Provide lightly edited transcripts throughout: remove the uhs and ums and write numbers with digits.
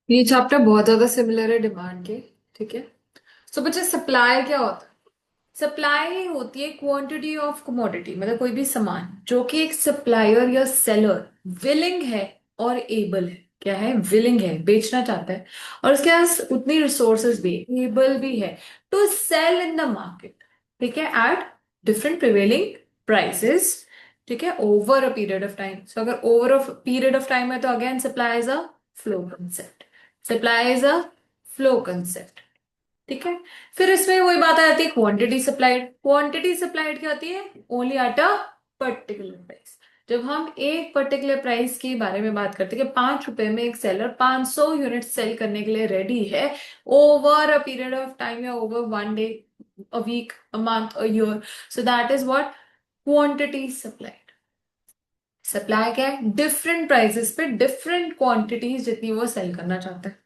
ये चैप्टर बहुत ज्यादा सिमिलर है डिमांड के। ठीक है। तो बच्चे सप्लाई क्या होता है? सप्लाई होती है क्वांटिटी ऑफ कमोडिटी, मतलब कोई भी सामान जो कि एक सप्लायर या सेलर विलिंग है और एबल है। क्या है? विलिंग है, बेचना चाहता है, और उसके पास उतनी रिसोर्सेज भी, एबल भी है to sell in the market. ठीक है, एट डिफरेंट प्रिवेलिंग प्राइसेस। ठीक है, over a period of time. So अगर over a period of time है तो again supply is a flow concept. Supply is a flow concept. ठीक है। फिर इसमें वही बात आ जाती है, क्वांटिटी सप्लाइड। क्वांटिटी सप्लाइड क्या होती है? Only at a particular price. जब हम एक पर्टिकुलर प्राइस के बारे में बात करते हैं कि 5 रुपए में एक सेलर 500 यूनिट सेल करने के लिए रेडी है over a period of time या over one day, a week, a month, a year, so that is what quantity supplied. Supply क्या है? डिफरेंट प्राइसेस पे डिफरेंट क्वांटिटीज जितनी वो सेल करना चाहते हैं।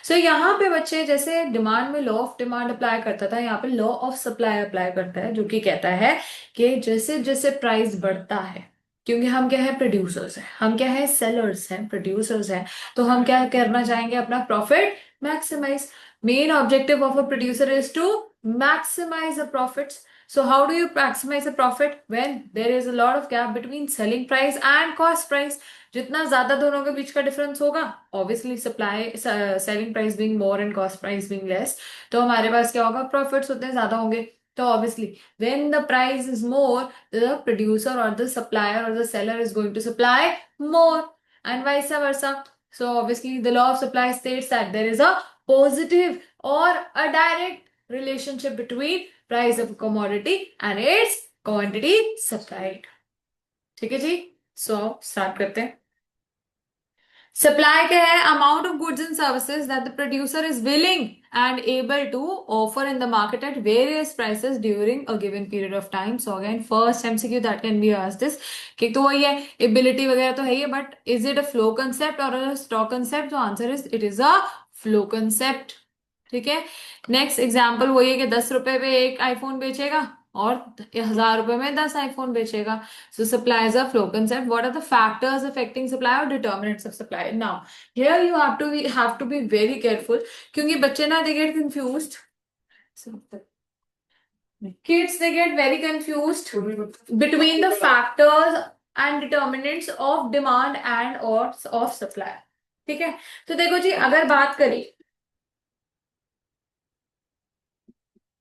सो यहाँ पे बच्चे जैसे डिमांड में लॉ ऑफ डिमांड अप्लाई करता था, यहाँ पे लॉ ऑफ सप्लाई अप्लाई करता है, जो कि कहता है कि जैसे जैसे प्राइस बढ़ता है, क्योंकि हम क्या है? प्रोड्यूसर्स हैं, हम क्या है? सेलर्स हैं, प्रोड्यूसर्स हैं, तो हम क्या करना चाहेंगे? अपना profit maximize. Main objective of a producer is to maximize the profits. So how do you maximize the profit when there is a lot of gap between selling price and cost price? जितना ज्यादा दोनों के बीच का difference होगा, obviously supply selling price being more and cost price being less, तो हमारे पास क्या होगा? प्रॉफिट्स उतने ज्यादा होंगे. तो obviously when the price is more, the producer और द सप्लायर और the seller is going to supply more, and vice versa. So obviously the law of supply states that there is a positive or a direct relationship between price of a commodity and its quantity supplied. ठीक है जी. So start करते हैं. Supply क्या है? Amount of goods and services that the producer is willing and able to offer in the market at various prices during a given period of time. So again first MCQ that can be asked this, कि तो वही है, ability वगैरह तो है ही, but is it a flow concept और a stock concept? तो answer is it is a flow concept. ठीक है. नेक्स्ट एग्जाम्पल वही है कि 10 रुपए पे एक आईफोन बेचेगा और 1000 रुपए में 10 आईफोन बेचेगा. So supply is a flow concept. What are the factors affecting supply or determinants of supply? Now, here you have to be very careful, क्योंकि बच्चे ना they get confused. Kids they get very confused between the factors and determinants of demand and or of supply. ठीक है. तो देखो जी, अगर बात करें,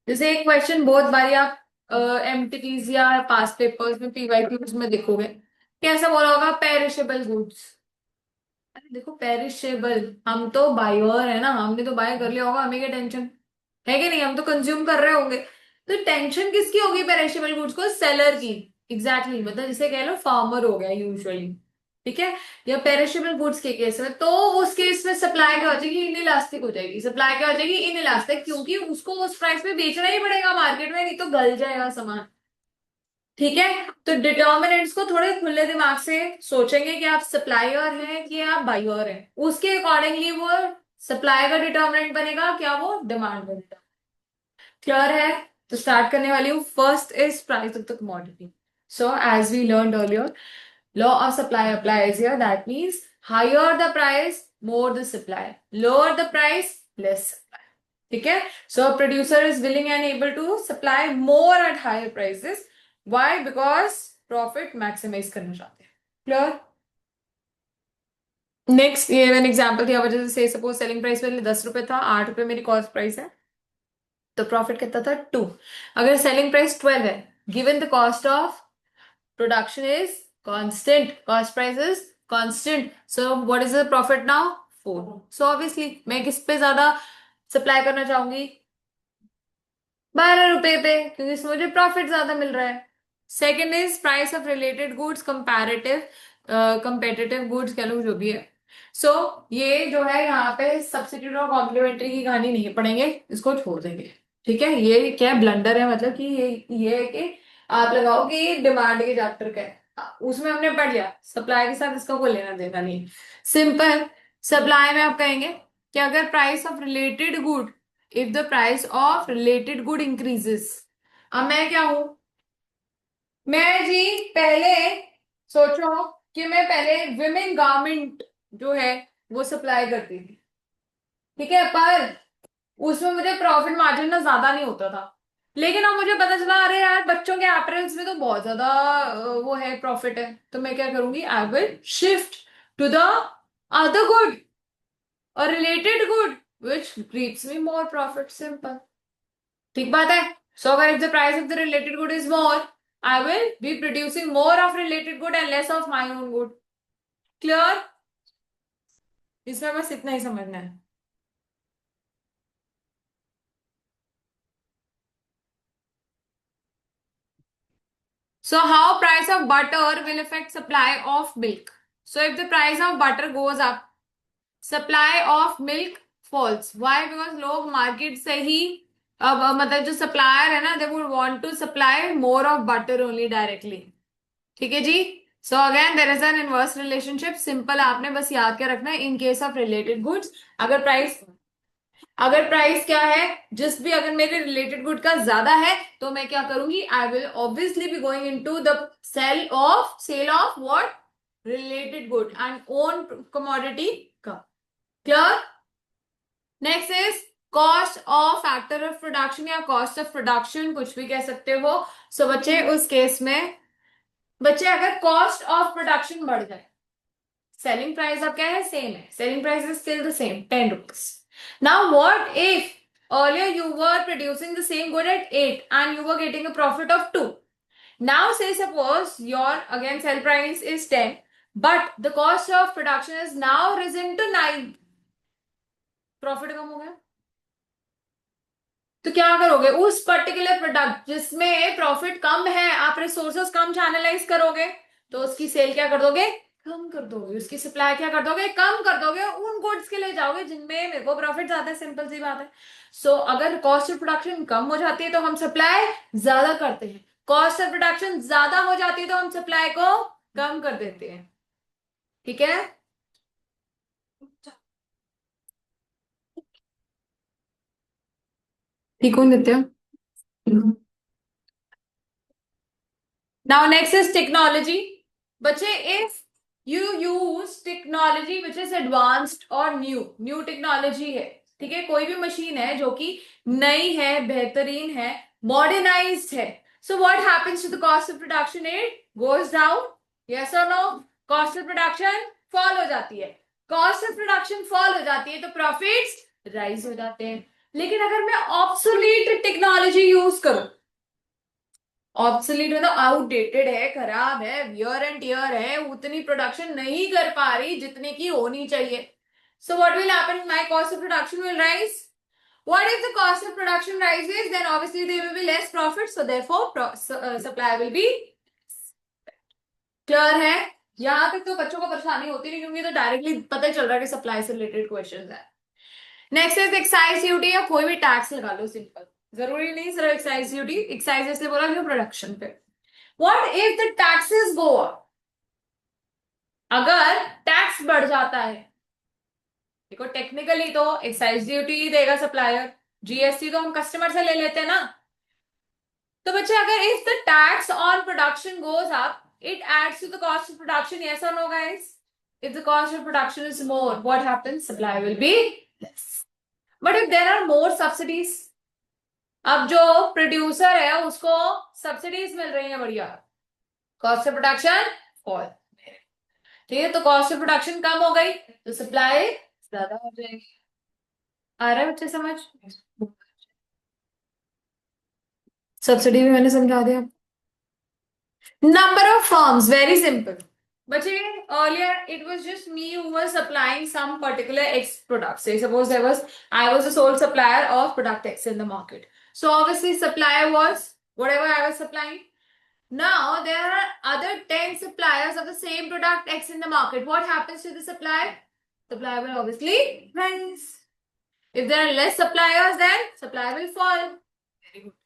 जैसे एक क्वेश्चन बहुत बारी आप एमटीपीज या पास पेपर्स में पीवाईक्यूज में देखोगे, कैसा बोला होगा? Perishable goods. अरे देखो, पेरिशेबल, हम तो बायर है ना, हमने तो बाय कर लिया होगा, हमें क्या टेंशन है? कि नहीं, हम तो कंज्यूम कर रहे होंगे. तो टेंशन किसकी होगी पेरिशेबल गुड्स को? सेलर की. Exactly exactly. मतलब जिसे कह लो फार्मर हो गया यूजुअली. ठीक है. या पेरिशेबल गुड्स के केस में, तो उस केस में सप्लाई क्या हो जाएगी? इनइलास्टिक हो जाएगी. सप्लाई क्या हो जाएगी? इनइलास्टिक, क्योंकि उसको उस प्राइस पे बेचना ही पड़ेगा मार्केट में, नहीं तो गल जाएगा सामान. ठीक है. तो डिटर्मिनेंट्स को थोड़े खुले दिमाग से सोचेंगे कि आप सप्लायर हैं कि आप बायर हैं, उसके अकॉर्डिंगली वो सप्लाई का डिटर्मिनेंट बनेगा, क्या वो डिमांड बनेगा. क्लियर है? तो स्टार्ट करने वाली हूँ. First is price of the commodity. So as we learn earlier, law of supply applies here. That means higher the price, more the supply, lower the price, less supply. ठीक है. So producer is willing and able to supply more at higher prices. Why? Because profit maximize करना चाहते हैं. Clear? Next ये मैंने example दिया वजह से, सपोज सेलिंग प्राइस पहले 10 रुपए था, 8 रुपए मेरी कॉस्ट प्राइस है, तो प्रॉफिट कितना था? 2. अगर सेलिंग प्राइस 12 है, given the cost of production is constant, cost price is constant, so what is the profit now? 4. So obviously मैं किस पे ज्यादा सप्लाई करना चाहूंगी? 12 रुपए पे, क्योंकि इसमें मुझे प्रॉफिट ज्यादा मिल रहा है. Second is price of related goods, comparative competitive goods कह लो, जो भी है. सो ये जो है यहाँ पे सब्स्टिट्यूट और कॉम्प्लीमेंट्री की कहानी नहीं पढ़ेंगे, इसको छोड़ देंगे. ठीक है. ये क्या ब्लंडर है, मतलब कि ये है कि आप लगाओ कि ये डिमांड के चैप्टर का है, उसमें हमने पढ़ लिया, सप्लाई के साथ इसका कोई लेना देना नहीं. सिंपल. सप्लाई में आप कहेंगे कि अगर price of related good, if the price of related good increases. अब मैं क्या हूं? मैं जी पहले सोचो कि मैं पहले विमेन गारमेंट जो है वो सप्लाई करती थी. ठीक है, पर उसमें मुझे प्रॉफिट मार्जिन ना ज्यादा नहीं होता था। लेकिन अब मुझे पता चला, अरे यार बच्चों के एपरल्स में तो बहुत ज्यादा वो है, प्रॉफिट है, तो मैं क्या करूंगी, I will shift to the other good और related good which gives me more profit, simple. ठीक बात है। सो अगर if the price of the related good is more, I will be producing more of related good and less of my own good. Clear? इसमें बस इतना ही समझना है। So how price of butter will affect supply of milk? So if the price of butter goes up, supply of milk falls. Why? Because लोग market से ही अब मतलब जो सप्लायर है ना, they would want to supply more of butter only directly. ठीक है जी। So again there is an inverse relationship, simple आपने बस याद क्या रखना है, in case of related goods, अगर प्राइस क्या है, जिस भी अगर मेरे रिलेटेड गुड का ज्यादा है, तो मैं क्या करूंगी, I will obviously be going into the sale of what, related good and own commodity का। Clear? Next is cost of factor of production या कॉस्ट ऑफ प्रोडक्शन, कुछ भी कह सकते हो। सो बच्चे उस केस में, बच्चे अगर कॉस्ट ऑफ प्रोडक्शन बढ़ जाए, सेलिंग प्राइस अब क्या है, सेम है, selling price is still the same, 10 rupees. Now what if earlier you were producing the same good at 8 and you were getting a profit of 2? Now say suppose your again sell price is 10, but the cost of production is now risen to 9, profit कम हो गया। तो क्या करोगे, उस particular product जिसमें profit कम है, आप resources कम channelise करोगे, तो उसकी सेल क्या कर दोगे, कम कर दोगे, उसकी सप्लाई क्या कर दोगे, कम कर दोगे, उन गुड्स के लिए जाओगे जिनमें मेरे को प्रॉफिट ज्यादा है, सिंपल सी बात है। सो अगर कॉस्ट ऑफ प्रोडक्शन कम हो जाती है तो हम सप्लाई ज्यादा करते हैं, कॉस्ट ऑफ प्रोडक्शन ज्यादा हो जाती है तो हम सप्लाई को कम कर देते हैं। ठीक है। ठीक हो नित्य? Now next is technology. बच्चे if you use technology which is advanced or new technology है, ठीक है, कोई भी मशीन है जो कि नई है, बेहतरीन है, modernized है, so what happens to the cost of production? It goes down. Yes or no? Cost of production fall हो जाती है, cost of production fall हो जाती है तो profits rise हो जाते हैं। लेकिन अगर मैं obsolete technology यूज करूं, ऑब्सोलीट मतलब आउटडेटेड है, खराब है, वियर एंड टियर है, उतनी प्रोडक्शन नहीं कर पा रही जितने की होनी चाहिए, so what will happen, my cost of production will rise. What if the cost of production rises, then obviously there will be less profit, so therefore supply will be. Clear है? यहां तक तो बच्चों को परेशानी होती नहीं, क्योंकि तो डायरेक्टली पता ही चल रहा है कि सप्लाई से रिलेटेड क्वेश्चन है। नेक्स्ट इज एक्साइज ड्यूटी, या कोई भी टैक्स लगा लो, सिंपल, जरूरी नहीं सिर्फ एक्साइज ड्यूटी, एक्साइज इसलिए बोला जो प्रोडक्शन पे। What if the taxes go up? अगर टैक्स बढ़ जाता है, देखो टेक्निकली तो एक्साइज ड्यूटी ही देगा सप्लायर, जीएसटी तो हम कस्टमर से ले लेते हैं ना। तो बच्चे अगर if the tax on production goes up, it adds to the cost of production, yes और no guys? If the cost of production is more, what happens, supply will be less. But if there are more subsidies, अब जो producer है उसको subsidies मिल रही है बढ़िया, cost of production fall, ठीक है, तो कॉस्ट ऑफ प्रोडक्शन कम हो गई तो सप्लाई ज्यादा हो जाएगी। आ रहा है बच्चे समझ? सब्सिडी भी मैंने समझा दिया। Number of firms, very simple बच्चे, earlier it was just me who was supplying some particular X product. Say suppose I was the sole supplier of product X in the market, so obviously supplier was whatever I was supplying. Now there are other 10 suppliers of the same product X in the market. What happens to the supply? Supply will obviously rise. If there are less suppliers, then supply will fall. Very good.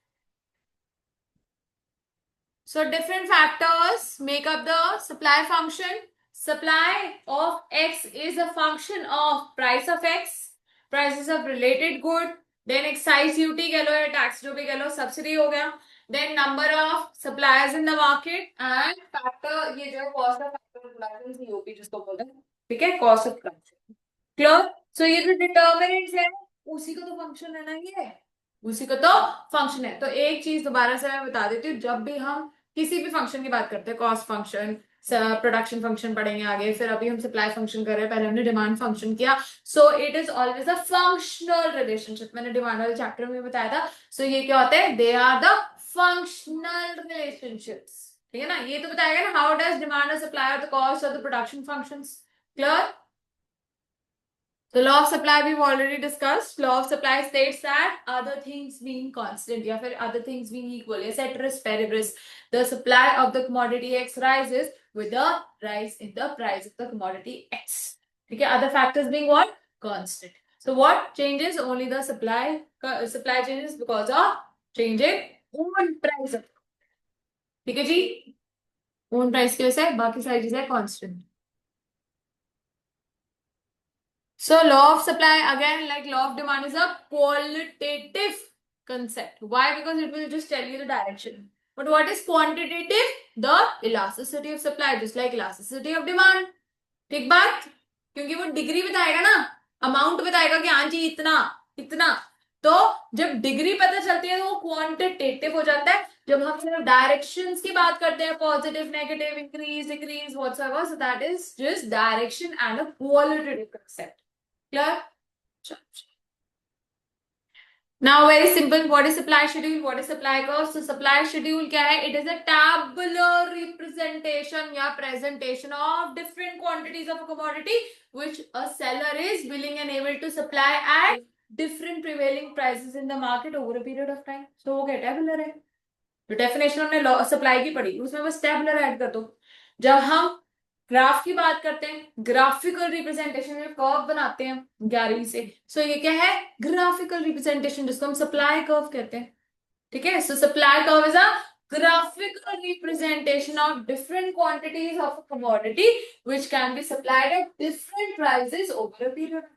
So different factors make up the supply function. Supply of X is a function of price of X, prices of related good, then excise duty कह लो या tax जो भी कह लो, subsidy हो गया, then number of suppliers in the market and factor, ये जो cost of factor of production COP जिसको बोलते हैं, ठीक है, cost of production. Clear? सो ये जो डिटर्मिनेंट्स है उसी का तो फंक्शन है ना, ये उसी का तो फंक्शन है। तो एक चीज दोबारा से मैं बता देती हूँ, जब भी हम किसी भी फंक्शन की बात करते हैं, कॉस्ट फंक्शन, प्रोडक्शन फंक्शन पढ़ेंगे आगे, फिर अभी हम सप्लाई फंक्शन कर रहे हैं, पहले हमने डिमांड फंक्शन किया। So it is always a functional relationship, मैंने डिमांड वाले चैप्टर में बताया था। सो ये क्या होता है, they are the functional relationships, ठीक है ना। ये तो बताएगा ना, हाउ डज डिमांड और सप्लाई और the cost of the production functions. Clear? The law of supply we've already discussed. Law of supply states that other things being constant, या फिर other things being equal, या ceteris paribus, the supply of the commodity X rises with the rise in the price of the commodity X. ठीक है? Other factors being what? Constant. So what changes? Only the supply. Supply changes because of changing own price. ठीक है जी? own price की वजह से बाकी सारी चीजें constant. So law of supply again, like law of demand, is a qualitative concept. Why? Because it will just tell you the direction. But what is quantitative? The elasticity of supply, just like elasticity of demand. ठीक बात? क्योंकि वो degree बताएगा ना, amount बताएगा कि हाँ जी इतना इतना। तो जब डिग्री पता चलती है तो वो क्वांटिटेटिव हो जाता है। जब हम सिर्फ डायरेक्शंस की बात करते हैं, positive, negative, increase, decrease, whatsoever, so that is just direction and a qualitative concept. Clear? Now very simple. What is supply schedule? What is supply cost? So supply schedule क्या है? It is a tabular representation या presentation of different quantities of a commodity which a seller is willing and able to supply at different prevailing prices in the market over a period of time. So वो क्या tabular है? जो definition हमने supply की पढ़ी उसमें बस tabular add कर दो। जब हम ग्राफ की बात करते हैं, ग्राफिकल रिप्रेजेंटेशन में कर्व बनाते हैं 11वीं से, सो ये क्या है, ग्राफिकल रिप्रेजेंटेशन, जिसको हम सप्लाई कर्व कहते हैं। ठीक है, सो supply curve is a graphical representation of different quantities of a commodity which can be supplied at different prices over a period.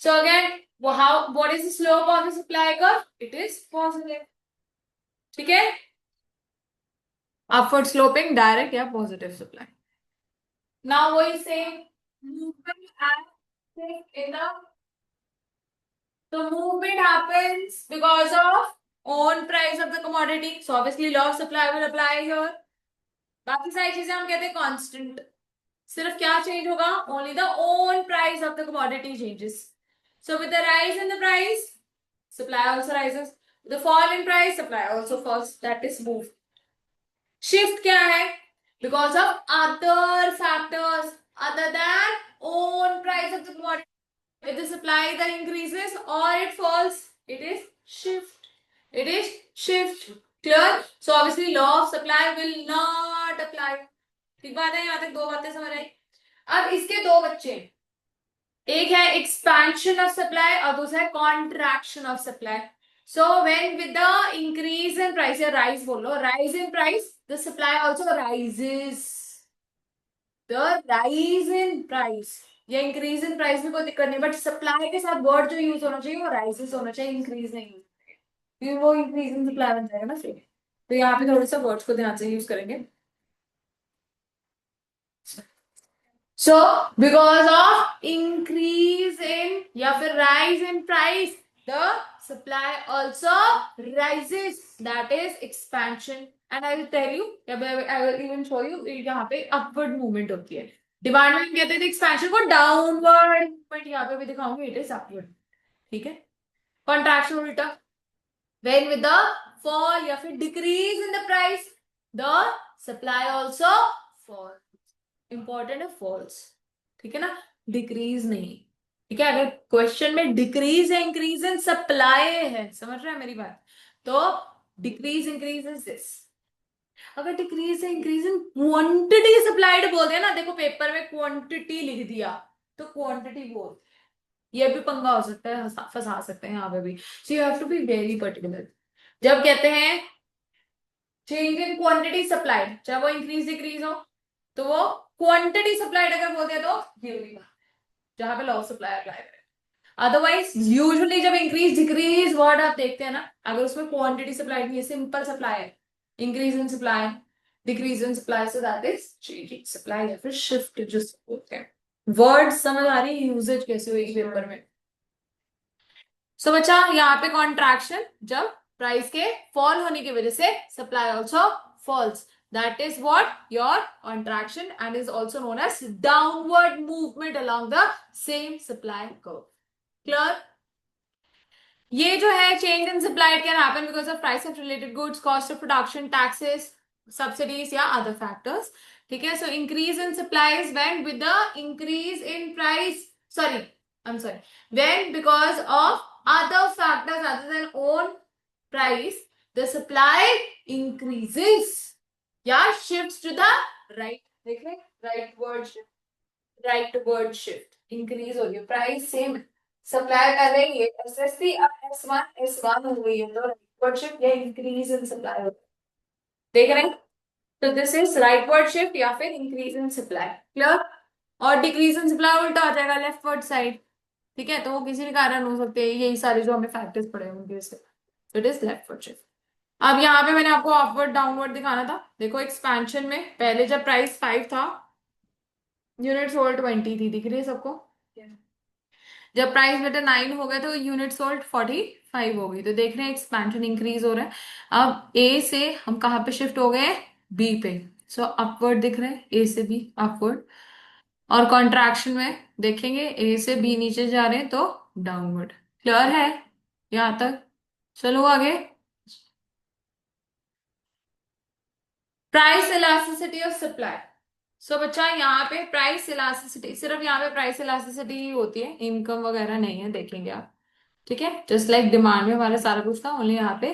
So again, what is the slope of the supply curve? It is positive. ठीक है, upward sloping, direct या positive supply. Now what is saying, movement happens in the movement happens because of own price of the commodity. So obviously law of supply will apply here. बाकी सारी चीजें हम कहते हैं constant. सिर्फ क्या change होगा? Only the own price of the commodity changes. So with the rise in the price, supply also rises. The fall in price, supply also falls. That is move. Shift क्या है? Because of other factors other than own price of the commodity. If the supply either increases or it falls, it is shift. It is shift. Clear? So obviously law of supply will not apply. ठीक बात है, यहाँ तक दो बातें समझ आई। अब इसके दो बच्चे, एक है एक्सपेंशन ऑफ सप्लाई और दूसरा है contraction of supply. So when with the increase in price, या rise बोलो, rise in price, the supply also rises. The rise in price या इंक्रीज इन प्राइस भी कोई दिक्कत नहीं, बट सप्लाई के साथ वर्ड जो यूज होना चाहिए वो राइजेस होना चाहिए, इंक्रीज नहीं, क्योंकि वो इंक्रीज इन सप्लाई बन जाएगा ना फिर। तो यहाँ पे थोड़ा सा वर्ड्स को ध्यान से यूज करेंगे। So because of increase in या फिर rise in price, the supply also rises, that is expansion. And I will tell you, I will even show you, यहाँ पे अपवर्ड मूवमेंट होती है। डिमांड में कहते थे एक्सपेंशन को डाउनवर्ड मूवमेंट, यहाँ पे भी दिखाऊंगी, इट इज अपवर्ड। ठीक है, कॉन्ट्रैक्शन उल्टा, when with the fall या फिर decrease in the price, the supply also fall. Important है फॉल्स, ठीक है ना, डिक्रीज नहीं। ठीक है, अगर क्वेश्चन में डिक्रीज है, इंक्रीज इन सप्लाई है, समझ रहे हैं मेरी बात, तो डिक्रीज इंक्रीज इज दिस। अगर डिक्रीज है, इंक्रीज इन क्वांटिटी सप्लाइड बोल दिया ना, देखो पेपर में क्वांटिटी लिख दिया तो क्वांटिटी बोल, ये भी पंगा हो सकता है, फंसा सकते हैं यहाँ पे भी। So you have to be very particular जब कहते हैं चेंज इन क्वांटिटी सप्लाइड, चाहे वो इंक्रीज डिक्रीज हो, तो वो क्वांटिटी सप्लाइड अगर बोलते हैं तो ये होगी जहां पे लॉ सप्लाई अप्लाई करें। अदरवाइज यूजुअली जब इंक्रीज डिक्रीज वर्ड आप देखते हैं ना, अगर उसमें क्वांटिटी सप्लाइड नहीं है, सिंपल सप्लाई है, increase in supply, decrease in supply, so that is change in supply या फिर शिफ्ट जो बोलते हैं। वर्ड समझ आ रही है, यूजेज कैसे होगी पेपर में। सो बच्चा यहाँ पे कॉन्ट्रैक्शन जब प्राइस के फॉल होने की वजह से supply also falls, that is what your contraction and is also known as downward movement along the same supply curve. Clear? ये जो है change in supply can happen because of price of related goods, cost of production, taxes, subsidies या other factors. ठीक है, so increase in supply is when with the increase in price, sorry I am sorry, when because of other factors other than own price the supply increases या shifts to the right। देख रहे, right word shift, increase हो रही है price same, supply कर रही है SSC, अब एस वन हो गई है, तो राइटवर्ड शिफ्ट या इंक्रीज इन सप्लाई हो रही है। देख रहे हैं? तो दिस इज राइटवर्ड शिफ्ट या फिर इंक्रीज इन सप्लाई। क्लियर? और डिक्रीज इन सप्लाई उल्टा हो जाएगा लेफ्टवर्ड साइड। ठीक है, तो वो किसी भी कारण हो सकते हैं, यही सारे जो हमें फैक्टर्स पड़े हैं उनकी वजह से। तो इट इज लेफ्टवर्ड शिफ्ट। अब यहाँ पे मैंने आपको अपवर्ड डाउनवर्ड दिखाना था। देखो एक्सपेंशन में पहले जब प्राइस 5 था, यूनिट सोल्ड 20 थी, दिख रही है सबको? जब प्राइस बेटा 9 हो गया तो यूनिट सोल्ड 45 हो गई। तो देख रहे हैं एक्सपेंशन इंक्रीज हो रहा है। अब ए से हम कहाँ पे शिफ्ट हो गए? बी पे। सो अपवर्ड दिख रहे हैं, ए से बी अपवर्ड। और कॉन्ट्रैक्शन में देखेंगे ए से बी नीचे जा रहे हैं तो डाउनवर्ड। क्लियर है यहां तक? चलो आगे। Price elasticity of supply. So बच्चा यहाँ पे प्राइस इलास्टिसिटी, सिर्फ यहाँ पे प्राइस इलास्टिसिटी ही होती है, इनकम वगैरह नहीं है, देखेंगे आप। ठीक है, जस्ट लाइक डिमांड में हमारा सारा कुछ था, ओनली यहाँ पे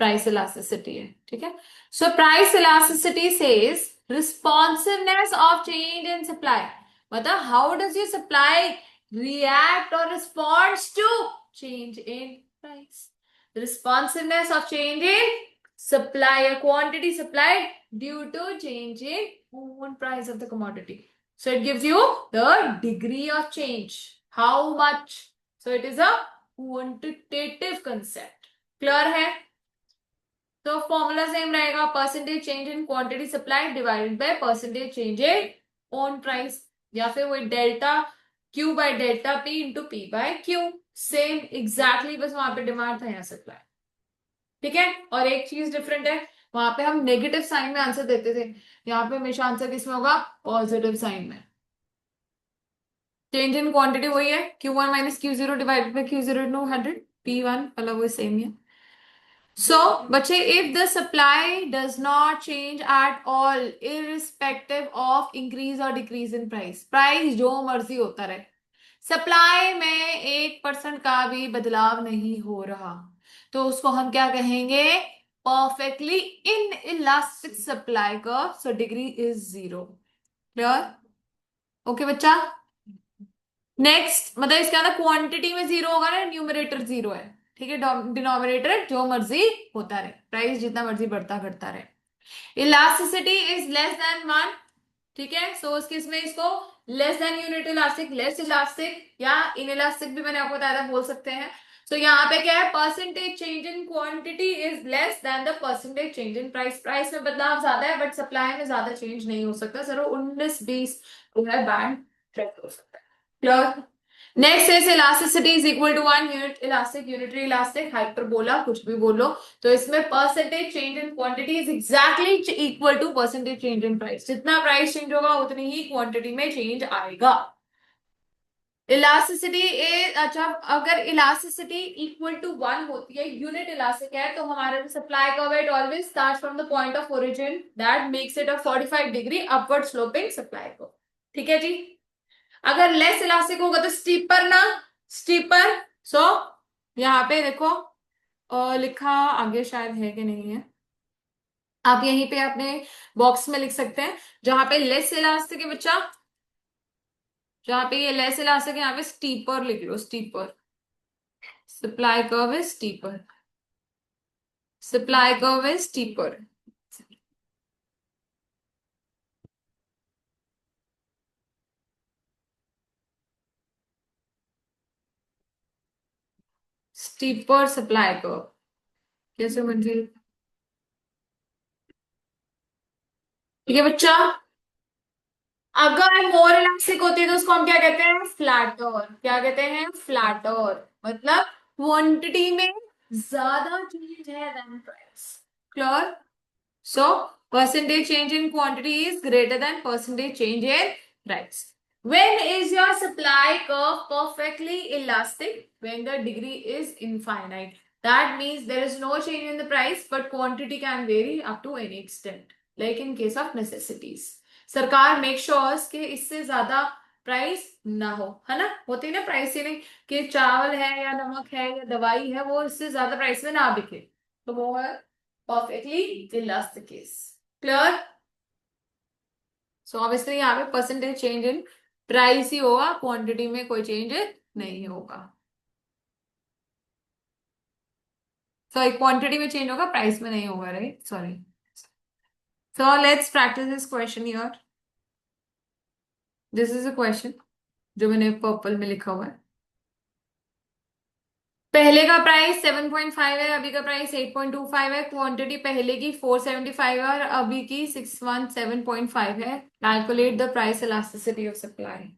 प्राइस इलास्टिसिटी है। ठीक है, so price elasticity says responsiveness of change in supply, मतलब how does your supply react और responds to change in price. Responsiveness of change in supply or quantity supplied due to change in own price of the commodity. So it gives you the degree of change, how much. So it is a quantitative concept. Clear है? तो formula same रहेगा, percentage change in quantity supply divided by percentage change in own price, या फिर वही delta Q by delta P into P by Q. Same exactly, बस वहां पे demand था, यहाँ सप्लाई। ठीक है, और एक चीज डिफरेंट है, वहां पे हम नेगेटिव साइन में आंसर देते थे, यहाँ पे हमेशा आंसर किसमें होगा? पॉजिटिव साइन में। चेंज इन क्वांटिटी वही है, Q1 minus Q0 divided by Q0 no 100 P1, मतलब वो सेम ही है। सो बच्चे, if the supply does not change at all irrespective of increase और डिक्रीज इन प्राइस, प्राइस जो मर्जी होता रहे, सप्लाई में 1% का भी बदलाव नहीं हो रहा, तो उसको हम क्या कहेंगे? Perfectly in elastic supply curve, so degree is 0। Clear? Okay बच्चा। नेक्स्ट, मतलब इसके अंदर क्वांटिटी में 0 होगा ना, न्यूमरेटर 0 है। ठीक है, डिनोमिनेटर जो मर्जी होता रहे, प्राइस जितना मर्जी बढ़ता घटता रहे। Elasticity is less than 1। ठीक है, सो उसके इसमें इसको less than unit elastic, less elastic या इन इलास्टिक भी मैंने आपको बताया था, बोल सकते हैं। सो यहाँ पे क्या है? Percentage change in quantity is less then the percentage change in price. Price में बदलाव ज्यादा है बट सप्लाई में ज्यादा चेंज नहीं हो सकता, जरूर 19-20 जो है बैंड ट्रैक हो सकता है। Clear? Next is elasticity is equal to 1 unit elastic, unitary elastic, hyperbola, कुछ भी बोलो। तो इसमें percentage change in quantity is exactly equal to percentage change in price. जितना प्राइस चेंज होगा उतनी ही क्वांटिटी में चेंज आएगा। इलास्टिसिटी इज, अच्छा, अगर इलास्टिसिटी इक्वल टू 1 होती है, यूनिट इलास्टिक है, तो हमारा जो supply curve it always starts from the point of origin that makes it a 45 degree upward sloping supply curve. ठीक है जी। अगर लेस इलास्टिक होगा तो स्टीपर ना, स्टीपर। सो यहाँ पे देखो लिखा आगे शायद है कि नहीं है, आप यहीं पे अपने बॉक्स में लिख सकते हैं। जहां पे लेस इलास्टिक है बच्चा, जहां पे ये लेस इलास्टिक है, यहाँ पे स्टीपर लिख लो, steeper. Supply curve is steeper, supply curve is steeper. Steeper supply curve कैसे मंजिल? ठीक है बच्चा। अगर मोर इलास्टिक होती है तो उसको हम क्या कहते हैं, फ्लैटर। क्या कहते हैं, फ्लैटर। मतलब क्वांटिटी में ज्यादा चेंज है then price. Clear? So, percentage change in quantity is greater than percentage change in price. When is your supply curve perfectly elastic? When the degree is infinite. That means there is no change in the price, but quantity can vary up to any extent. Like in case of necessities. सरकार make श्योर्स कि इससे ज्यादा price ना हो, है ना, होती है ना प्राइस सीलिंग, कि चावल है या नमक है या दवाई है वो इससे ज्यादा प्राइस में ना बिके, तो वो है perfectly elastic case. Clear? So obviously यहाँ पे परसेंटेज चेंज इन प्राइस ही होगा, क्वांटिटी में कोई चेंज नहीं होगा। सॉरी, क्वांटिटी में चेंज होगा, प्राइस में नहीं होगा, right, sorry. So let's practice this question here. This is a question जो मैंने पर्पल में लिखा हुआ है। पहले का प्राइस 7.5 है, अभी का प्राइस 8.25 है, क्वांटिटी पहले की 475 है और अभी की 617.5 है। Calculate the price elasticity of supply.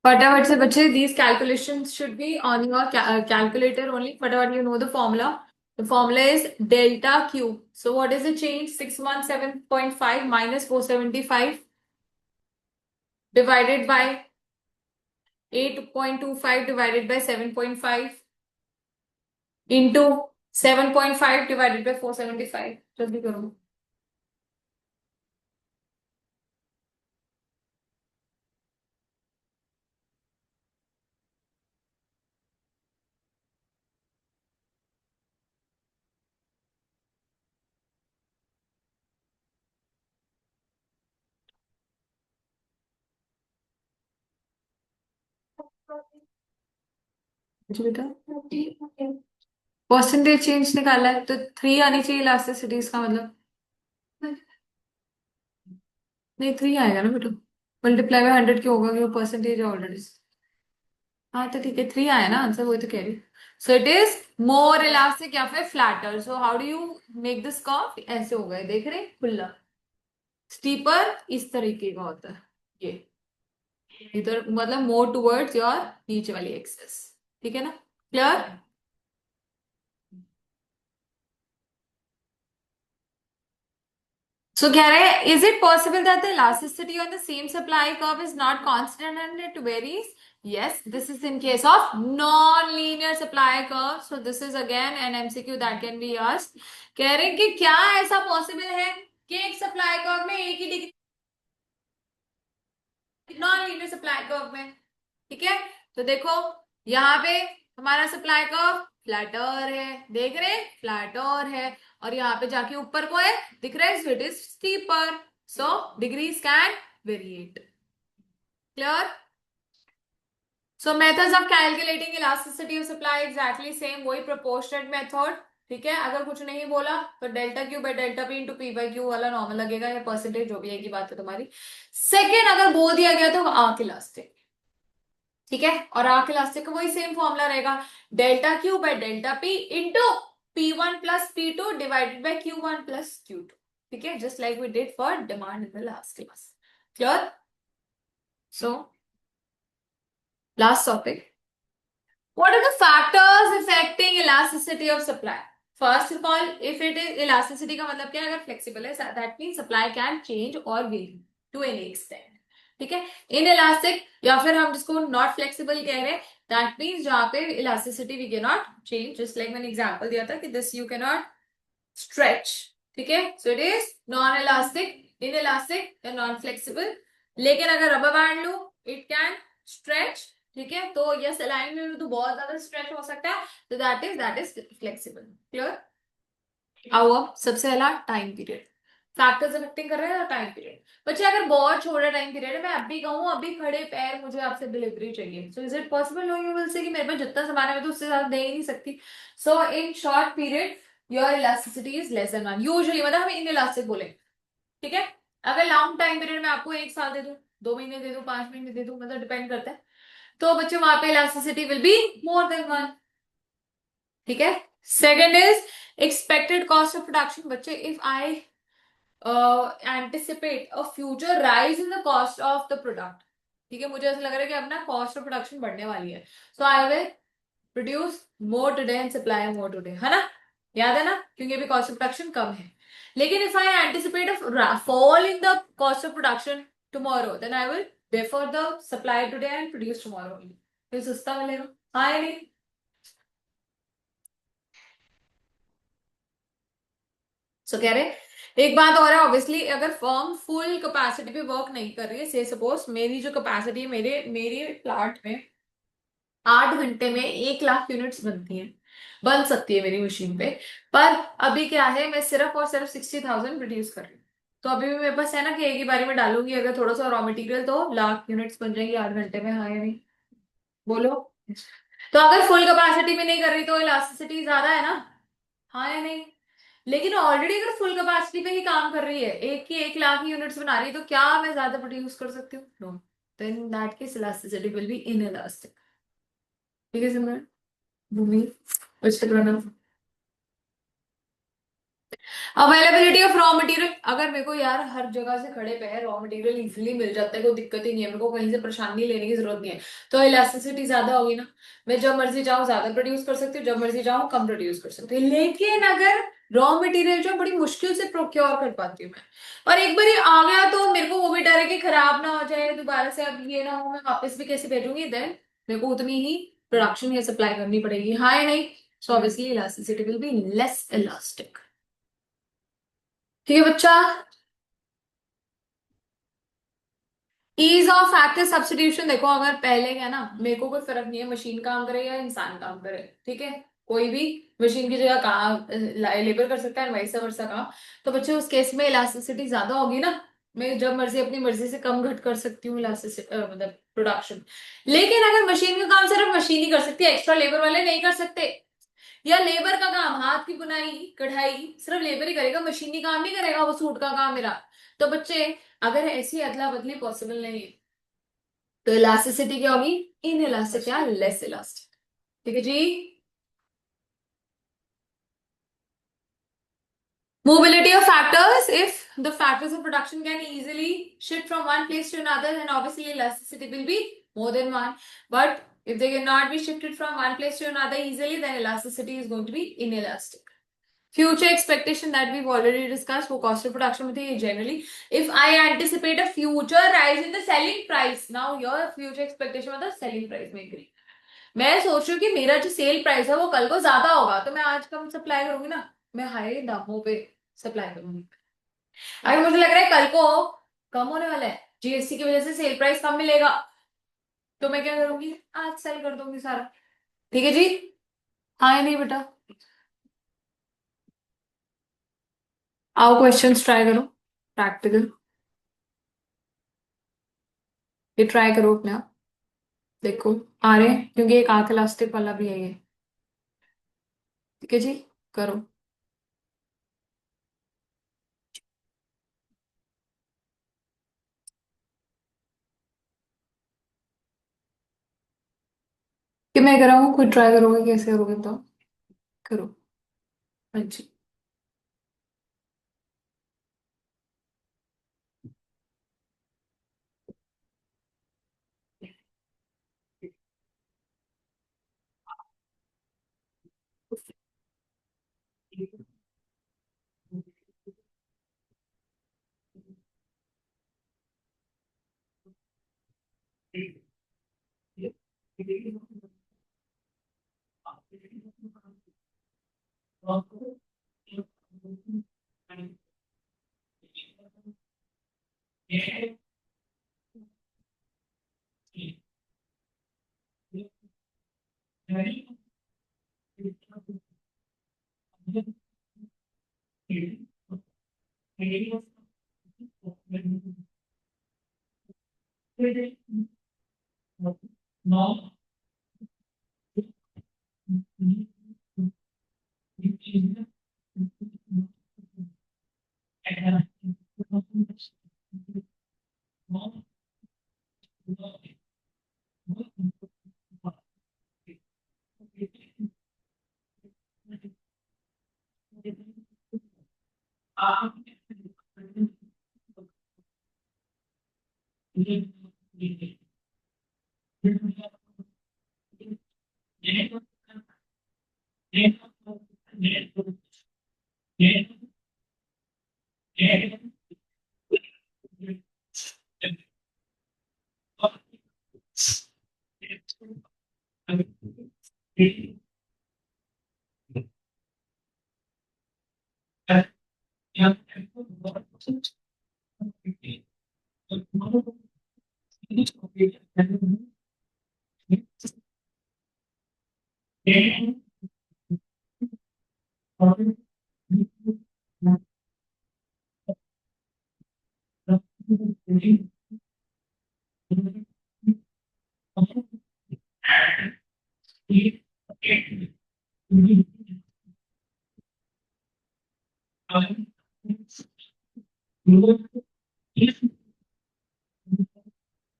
फटाफट से बच्चे, these calculations should be on your calculator only. फटाफट, you know the formula. The formula is delta Q. So what is the change? 617.5 minus 475 divided by 8.25 divided by 7.5 into 7.5 divided by 475. जल्दी करो। अच्छा बेटा, percentage change निकाला है तो 3 आनी चाहिए इलास्टिसिटी, इसका मतलब नहीं 3 आएगा ना बेटा, मल्टीप्लाई बाय 100 क्यों होगा, कि वो परसेंटेज है ऑलरेडी। हाँ तो ठीक है, 3 आया ना आंसर, वही तो कह रही हूँ। सो इट इज मोर इलास्टिक या फिर flatter. So how do you make this curve, ऐसे हो गए, देख रहे हैं, खुला। स्टीपर इस तरीके का होता है, ये इधर मतलब मोर टुवर्ड्स योर नीचे वाली एक्सेस। ठीक है ना, क्लियर? So कह रहे हैं, is it possible that the elasticity on the same supply curve is not constant and it varies? Yes, this is in case of non-linear supply curve. So this is again an MCQ that can be asked. कह रहे हैं कि क्या ऐसा possible है कि एक supply curve में एक ही degree, non linear supply curve में, ठीक है। तो देखो यहाँ पे हमारा सप्लाई कर्व फ्लैटर है, देख रहे, फ्लैटर है, और यहाँ पे जाके ऊपर को है, दिख रहा है, it is steeper. So degrees can variate. Clear? So methods of calculating elasticity of supply exactly same, वही प्रोपोर्शनल मेथड। ठीक है, अगर कुछ नहीं बोला तो delta Q by delta P into P by Q वाला नॉर्मल लगेगा, या परसेंटेज जो भी है की बात है तुम्हारी। सेकेंड, अगर बोल दिया गया तो आर्क इलास्टिक। ठीक है, और आर्क इलास्टिक का वही सेम फॉर्मूला रहेगा, delta Q by delta P into P1 plus P2 divided by Q1 plus Q2। ठीक है, just like we did for demand in the last class. Clear? So last topic, what are the factors affecting elasticity of supply? First of all, if it is elasticity का मतलब क्या है, अगर flexible है, that means supply can change or vary to any extent। ठीक है, inelastic या फिर हम जिसको not flexible कह रहे हैं, that means जहाँ पे elasticity we cannot change, just like मैंने example दिया था कि this you cannot stretch। ठीक है, so it is non elastic, inelastic या non flexible। लेकिन अगर rubber band low, it can stretch। ठीक है, तो ये सलाइन में तो बहुत ज्यादा स्ट्रेच हो सकता है, तो दैट इज फ्लेक्सिबल। क्लियर? आओ अब सबसे पहला टाइम पीरियड। फैक्टर्स अफेक्टिंग कर रहे हैं टाइम पीरियड। बच्चे अगर बहुत छोटा टाइम पीरियड है, मैं अभी कहूँ अभी खड़े पैर मुझे आपसे डिलीवरी चाहिए, so is it possible? No, you will say कि मेरे पास जितना सामान है मैं तो उससे ज्यादा दे ही नहीं सकती। So in short period your elasticity is less than 1 usually, मतलब हम इन इलास्टिक बोले, ठीक है। अगर लॉन्ग टाइम पीरियड में आपको 1 साल दे दूं, 2 महीने दे दूं, 5 महीने दे दूं, मतलब डिपेंड करता है, तो बच्चे वहां पे elasticity will be more than 1, ठीक है। Second is expected cost of production. बच्चे if I anticipate a future rise in the cost of the product, ठीक है, मुझे ऐसा लग रहा है कि अब ना कॉस्ट ऑफ प्रोडक्शन बढ़ने वाली है, so I will produce more today and supply more today, है ना, याद है ना, क्योंकि अभी कॉस्ट ऑफ प्रोडक्शन कम है। लेकिन if I anticipate a fall in the cost of production tomorrow, then I will defer the supply today and produce tomorrow only, फिर सस्ता मिलेगा, हाँ या नहीं? सो कह रहे एक बात और है, ऑब्वियसली अगर फर्म फुल कैपेसिटी पे वर्क नहीं कर रही है, से सपोज मेरी जो कैपेसिटी है, मेरे मेरे प्लांट में 8 घंटे में 1 लाख यूनिट्स बनती हैं, बन सकती है मेरी मशीन पे, पर अभी क्या है, मैं सिर्फ और सिर्फ 60,000 प्रोड्यूस कर रही हूँ। तो अभी भी मेरे पास है ना कि एक ही बारी में डालूंगी अगर थोड़ा सा रॉ मटेरियल, तो लाख यूनिट्स बन जाएंगी 8 घंटे में, हाँ या नहीं? बोलो। तो अगर फुल कैपेसिटी में नहीं कर रही तो इलास्टिसिटी ज्यादा है ना, हाँ या नहीं? लेकिन ऑलरेडी अगर फुल कैपेसिटी पे ही काम कर रही है, एक की 1 लाख यूनिट्स बना रही है, तो क्या मैं ज्यादा प्रोड्यूस कर सकती हूँ? No, then that case elasticity will be inelastic, ठीक है Simran, Bhumi, Vishwakarma. Availability of raw material, अगर मेरे को यार हर जगह से खड़े पे रॉ मटेरियल इजीली मिल जाता है, कोई दिक्कत ही नहीं है, मेरे को कहीं से परेशानी लेने की जरूरत नहीं है, तो इलास्टिसिटी ज्यादा होगी ना, मैं जब मर्जी चाहूँ ज्यादा प्रोड्यूस कर सकती हूँ, जब मर्जी चाहूँ कम प्रोड्यूस कर सकती हूँ। लेकिन अगर रॉ मटेरियल जो बड़ी मुश्किल से प्रोक्योर कर पाती हूँ मैं, और एक बार ये आ गया तो मेरे को वो भी डर है कि खराब ना हो जाए दोबारा से, अब ये ना हो मैं वापस भी कैसे भेजूंगी, देन मेरे को उतनी ही प्रोडक्शन या सप्लाई करनी पड़ेगी, हाँ या नहीं? So obviously elasticity will be less elastic, ठीक है बच्चा। ईज ऑफ फैक्टर सब्स्टिट्यूशन, देखो अगर पहले क्या ना, मेरे को कोई फर्क नहीं है मशीन काम करे या इंसान काम करे, ठीक है, कोई भी मशीन की जगह काम लेबर कर सकता है, वैसा वर्षा काम, तो बच्चे उस केस में इलास्टिसिटी ज्यादा होगी ना, मैं जब मर्जी अपनी मर्जी से कम घट कर सकती हूँ इलास्टिसिटी, मतलब प्रोडक्शन। लेकिन अगर मशीन का काम सिर्फ मशीन ही कर सकती है, एक्स्ट्रा लेबर वाले नहीं कर सकते, या लेबर का काम हाथ की बुनाई कढ़ाई सिर्फ लेबर ही करेगा, मशीनी काम नहीं करेगा, वो सूट का काम मेरा, तो बच्चे अगर ऐसी अदला बदली पॉसिबल नहीं है, तो इलास्टिसिटी क्या होगी? इन इलास्टिक या लेस इलास्टिक, ठीक है जी। Mobility of factors, if the factors of production can easily shift from one place to another, then obviously elasticity will be more than one. But if they cannot be shifted from one place to another easily, then elasticity is going to be inelastic. Future expectation that we've already discussed, वो cost of production में थी generally. If I anticipate a future rise in the selling price, now your future expectation मतलब selling price में agree. मैं सोच रही हूँ कि मेरा जो सेल प्राइस है वो कल को ज्यादा होगा, तो मैं आज कम सप्लाई करूंगी ना, मैं हाई दामों पे सप्लाई करूंगी। अगर मुझे लग रहा है कल को कम होने वाला है, जीएसटी की वजह से सेल प्राइस कम मिलेगा, तो मैं क्या करूंगी, आज सेल कर दूंगी सारा, ठीक है जी, हाँ या नहीं बेटा? आओ क्वेश्चंस ट्राई करो, प्रैक्टिकल, ये ट्राई करो अपने आप, देखो आ रहे हैं, क्योंकि एक आंख इलास्टिक वाला भी है ये, ठीक है जी, करो। कि मैं कराऊँ, खुद ट्राई करोगे, कैसे करोगे बताओ, करो। अच्छा,